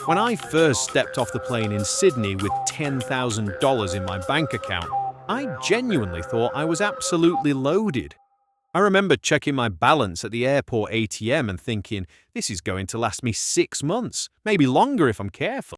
When I first stepped off the plane in Sydney with $10,000 in my bank account, I genuinely thought I was absolutely loaded. I remember checking my balance at the airport ATM and thinking, this is going to last me 6 months, maybe longer if I'm careful.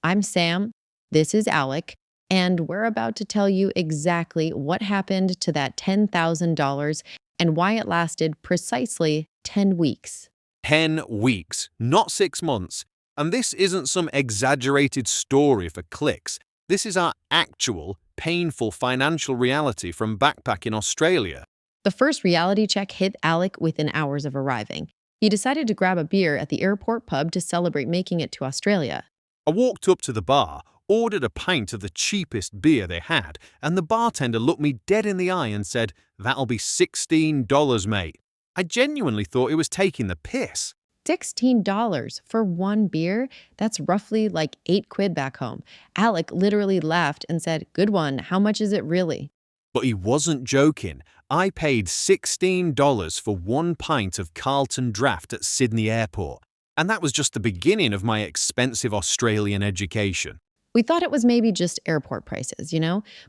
I'm Sam. This is Alec. And we're about to tell you exactly what happened to that $10,000 and why it lasted precisely 10 weeks. 10 weeks, not 6 months. And this isn't some exaggerated story for clicks. This is our actual, painful financial reality from backpacking Australia. The first reality check hit Alec within hours of arriving. He decided to grab a beer at the airport pub to celebrate making it to Australia. I walked up to the bar, ordered a pint of the cheapest beer they had, and the bartender looked me dead in the eye and said, "That'll be $16, mate." I genuinely thought he was taking the piss. $16 for one beer? That's roughly like 8 quid back home. Alec literally laughed and said, "Good one, how much is it really?" But he wasn't joking. I paid $16 for one pint of Carlton Draft at Sydney Airport. And that was just the beginning of my expensive Australian education. We thought it was maybe just airport prices,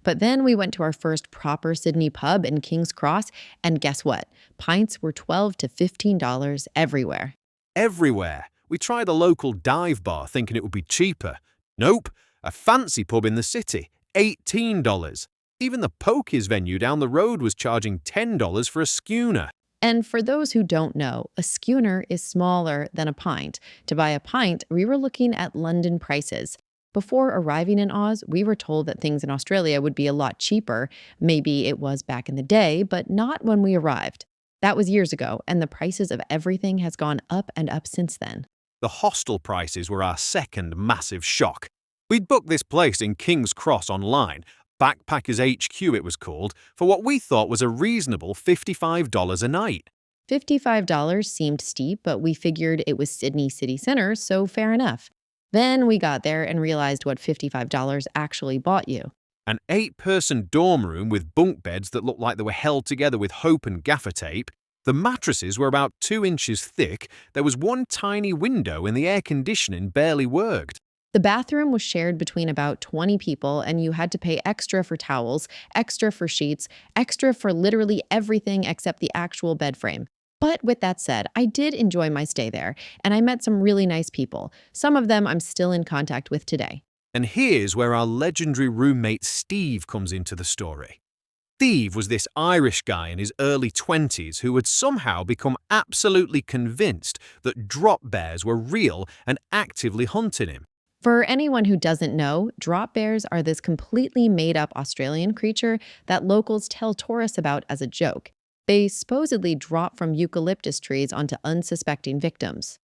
But then we went to our first proper Sydney pub in King's Cross, and guess what? Pints were $12 to $15 everywhere. Everywhere. We tried a local dive bar thinking it would be cheaper. Nope. A fancy pub in the city, $18. Even the pokies venue down the road was charging $10 for a schooner. And for those who don't know, a schooner is smaller than a pint. To buy a pint, we were looking at London prices. Before arriving in Oz, we were told that things in Australia would be a lot cheaper. Maybe it was back in the day, but not when we arrived. That was years ago, and the prices of everything has gone up and up since then. The hostel prices were our second massive shock. We'd booked this place in King's Cross online, Backpackers HQ it was called, for what we thought was a reasonable $55 a night. $55 seemed steep, but we figured it was Sydney city centre, so fair enough. Then we got there and realized what $55 actually bought you. An 8-person dorm room with bunk beds that looked like they were held together with hope and gaffer tape. The mattresses were about 2 inches thick. There was one tiny window and the air conditioning barely worked. The bathroom was shared between about 20 people, and you had to pay extra for towels, extra for sheets, extra for literally everything except the actual bed frame. But with that said, I did enjoy my stay there, and I met some really nice people. Some of them I'm still in contact with today. And here's where our legendary roommate Steve comes into the story. Steve was this Irish guy in his early 20s who had somehow become absolutely convinced that drop bears were real and actively hunting him. For anyone who doesn't know, drop bears are this completely made-up Australian creature that locals tell tourists about as a joke. They supposedly drop from eucalyptus trees onto unsuspecting victims.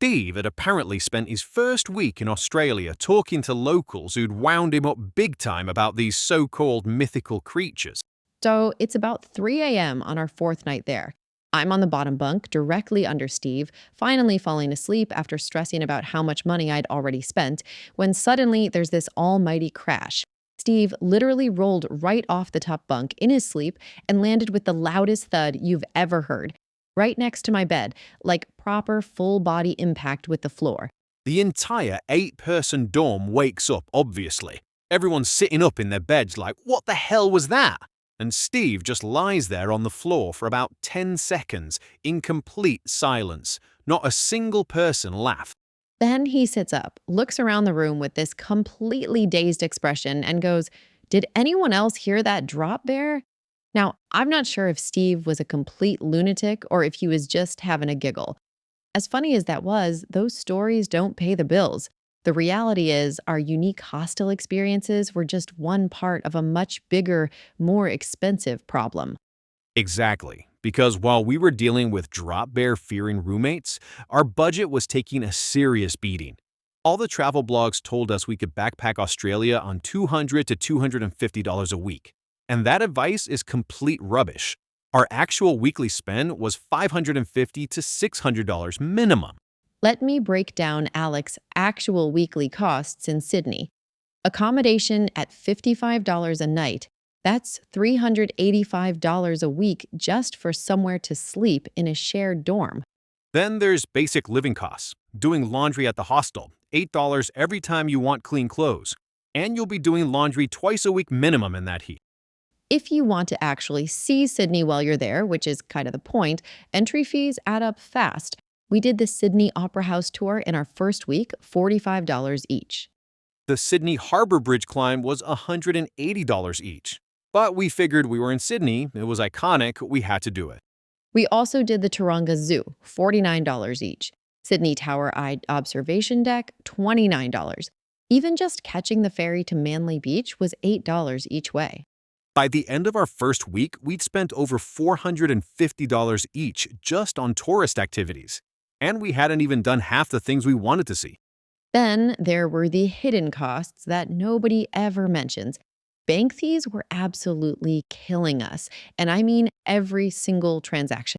Steve had apparently spent his first week in Australia talking to locals who'd wound him up big time about these so-called mythical creatures. So it's about 3 a.m. on our 4th night there. I'm on the bottom bunk, directly under Steve, finally falling asleep after stressing about how much money I'd already spent, when suddenly there's this almighty crash. Steve literally rolled right off the top bunk in his sleep and landed with the loudest thud you've ever heard, right next to my bed, like proper full-body impact with the floor. The entire 8-person dorm wakes up, obviously. Everyone's sitting up in their beds like, what the hell was that? And Steve just lies there on the floor for about 10 seconds in complete silence. Not a single person laughed. Then he sits up, looks around the room with this completely dazed expression and goes, "Did anyone else hear that drop bear?" Now, I'm not sure if Steve was a complete lunatic or if he was just having a giggle. As funny as that was, those stories don't pay the bills. The reality is, our unique hostel experiences were just one part of a much bigger, more expensive problem. Exactly. Because while we were dealing with drop bear fearing roommates, our budget was taking a serious beating. All the travel blogs told us we could backpack Australia on $200 to $250 a week. And that advice is complete rubbish. Our actual weekly spend was $550 to $600 minimum. Let me break down Alec's actual weekly costs in Sydney. Accommodation at $55 a night. That's $385 a week just for somewhere to sleep in a shared dorm. Then there's basic living costs. Doing laundry at the hostel, $8 every time you want clean clothes. And you'll be doing laundry twice a week minimum in that heat. If you want to actually see Sydney while you're there, which is kind of the point, entry fees add up fast. We did the Sydney Opera House tour in our first week, $45 each. The Sydney Harbour Bridge climb was $180 each. But we figured we were in Sydney, it was iconic, we had to do it. We also did the Taronga Zoo, $49 each. Sydney Tower Eye Observation Deck, $29. Even just catching the ferry to Manly Beach was $8 each way. By the end of our first week, we'd spent over $450 each just on tourist activities. And we hadn't even done half the things we wanted to see. Then there were the hidden costs that nobody ever mentions. Bank fees were absolutely killing us, and I mean every single transaction.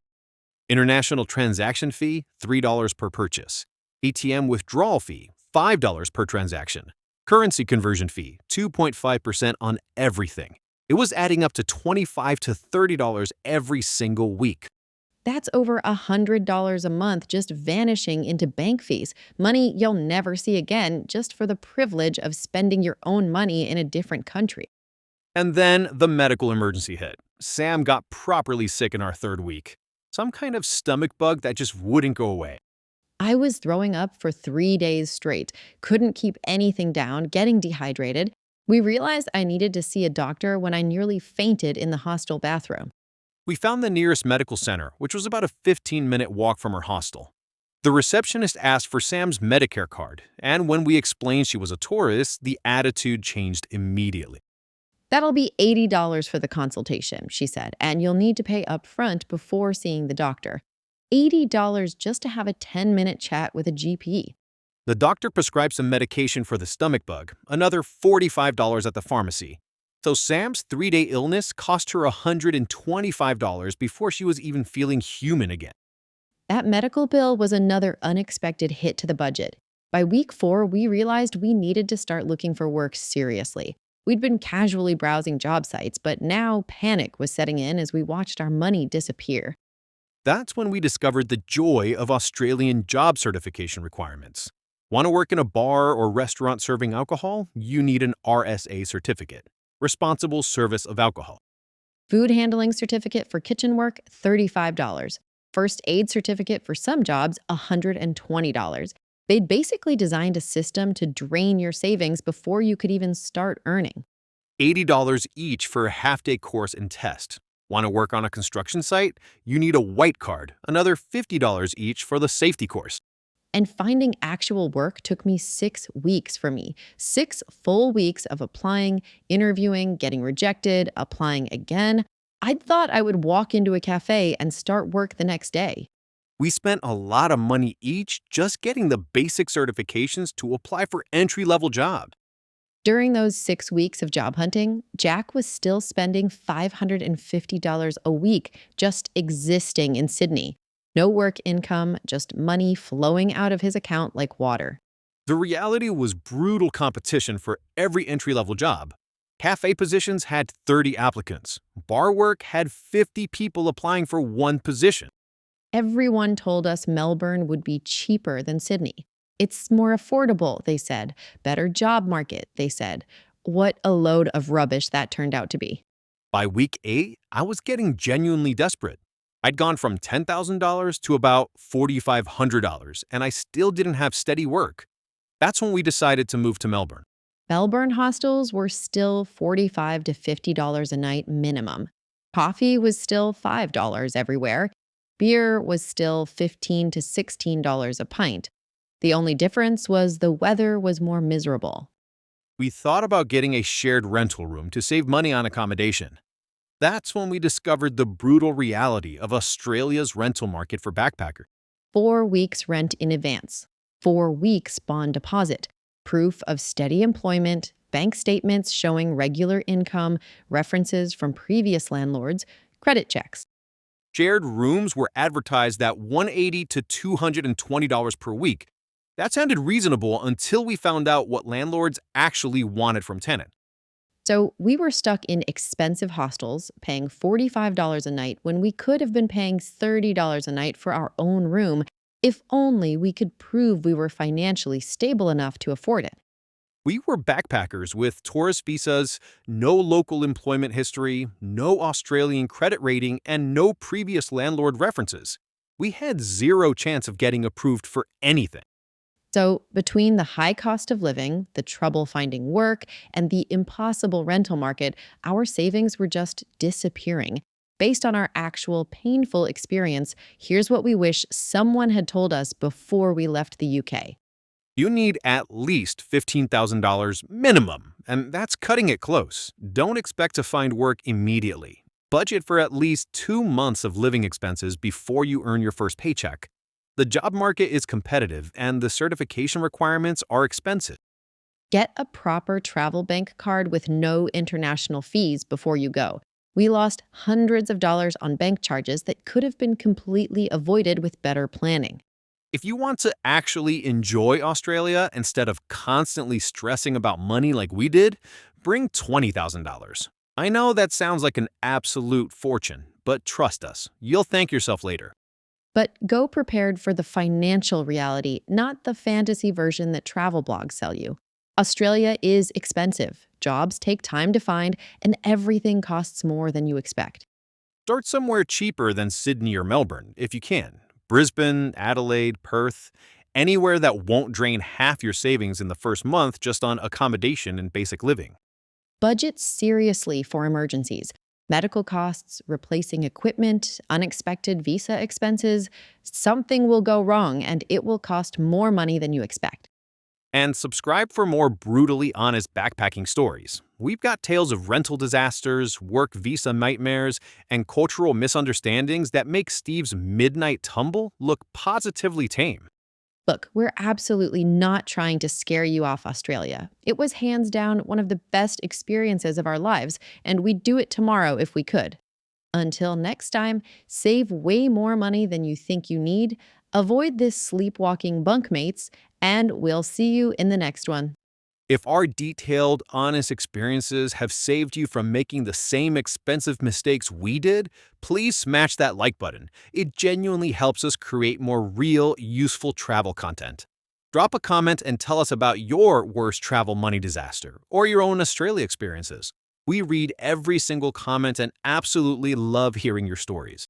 International transaction fee, $3 per purchase. ATM withdrawal fee, $5 per transaction. Currency conversion fee, 2.5% on everything. It was adding up to $25 to $30 every single week. That's over $100 a month just vanishing into bank fees, money you'll never see again just for the privilege of spending your own money in a different country. And then the medical emergency hit. Sam got properly sick in our third week. Some kind of stomach bug that just wouldn't go away. I was throwing up for 3 days straight, couldn't keep anything down, getting dehydrated. We realized I needed to see a doctor when I nearly fainted in the hostel bathroom. We found the nearest medical center, which was about a 15-minute walk from our hostel. The receptionist asked for Sam's Medicare card, and when we explained she was a tourist, the attitude changed immediately. That'll be $80 for the consultation, she said, and you'll need to pay up front before seeing the doctor. $80 just to have a 10-minute chat with a GP. The doctor prescribed some medication for the stomach bug, another $45 at the pharmacy. So Sam's 3-day illness cost her $125 before she was even feeling human again. That medical bill was another unexpected hit to the budget. By week 4, we realized we needed to start looking for work seriously. We'd been casually browsing job sites, but now panic was setting in as we watched our money disappear. That's when we discovered the joy of Australian job certification requirements. Want to work in a bar or restaurant serving alcohol? You need an RSA certificate, Responsible Service of Alcohol. Food handling certificate for kitchen work, $35. First aid certificate for some jobs, $120. They'd basically designed a system to drain your savings before you could even start earning. $80 each for a half-day course and test. Want to work on a construction site? You need a white card, another $50 each for the safety course. And finding actual work took me 6 weeks for me. 6 full weeks of applying, interviewing, getting rejected, applying again. I'd thought I would walk into a cafe and start work the next day. We spent a lot of money each just getting the basic certifications to apply for entry-level jobs. During those 6 weeks of job hunting, Jack was still spending $550 a week just existing in Sydney. No work income, just money flowing out of his account like water. The reality was brutal competition for every entry-level job. Cafe positions had 30 applicants. Bar work had 50 people applying for one position. Everyone told us Melbourne would be cheaper than Sydney. It's more affordable, they said. Better job market, they said. What a load of rubbish that turned out to be. By week 8, I was getting genuinely desperate. I'd gone from $10,000 to about $4,500, and I still didn't have steady work. That's when we decided to move to Melbourne. Melbourne hostels were still $45 to $50 a night minimum. Coffee was still $5 everywhere. Beer was still $15 to $16 a pint. The only difference was the weather was more miserable. We thought about getting a shared rental room to save money on accommodation. That's when we discovered the brutal reality of Australia's rental market for backpackers. 4 weeks rent in advance, 4 weeks bond deposit, proof of steady employment, bank statements showing regular income, references from previous landlords, credit checks. Shared rooms were advertised at $180 to $220 per week. That sounded reasonable until we found out what landlords actually wanted from tenants. So we were stuck in expensive hostels, paying $45 a night when we could have been paying $30 a night for our own room If only we could prove we were financially stable enough to afford it. We were backpackers with tourist visas, no local employment history, no Australian credit rating, and no previous landlord references. We had zero chance of getting approved for anything. So, between the high cost of living, the trouble finding work, and the impossible rental market, our savings were just disappearing. Based on our actual painful experience, here's what we wish someone had told us before we left the UK. You need at least $15,000 minimum, and that's cutting it close. Don't expect to find work immediately. Budget for at least 2 months of living expenses before you earn your first paycheck. The job market is competitive, and the certification requirements are expensive. Get a proper travel bank card with no international fees before you go. We lost hundreds of dollars on bank charges that could have been completely avoided with better planning. If you want to actually enjoy Australia instead of constantly stressing about money like we did, bring $20,000. I know that sounds like an absolute fortune, but trust us, you'll thank yourself later. But go prepared for the financial reality, not the fantasy version that travel blogs sell you. Australia is expensive, jobs take time to find, and everything costs more than you expect. Start somewhere cheaper than Sydney or Melbourne, if you can. Brisbane, Adelaide, Perth, anywhere that won't drain half your savings in the first month just on accommodation and basic living. Budget seriously for emergencies. Medical costs, replacing equipment, unexpected visa expenses. Something will go wrong and it will cost more money than you expect. And subscribe for more brutally honest backpacking stories. We've got tales of rental disasters, work visa nightmares, and cultural misunderstandings that make Steve's midnight tumble look positively tame. Look, we're absolutely not trying to scare you off Australia. It was hands down one of the best experiences of our lives, and we'd do it tomorrow if we could. Until next time, save way more money than you think you need, avoid this sleepwalking bunkmates, and we'll see you in the next one. If our detailed, honest experiences have saved you from making the same expensive mistakes we did, please smash that like button. It genuinely helps us create more real, useful travel content. Drop a comment and tell us about your worst travel money disaster or your own Australia experiences. We read every single comment and absolutely love hearing your stories.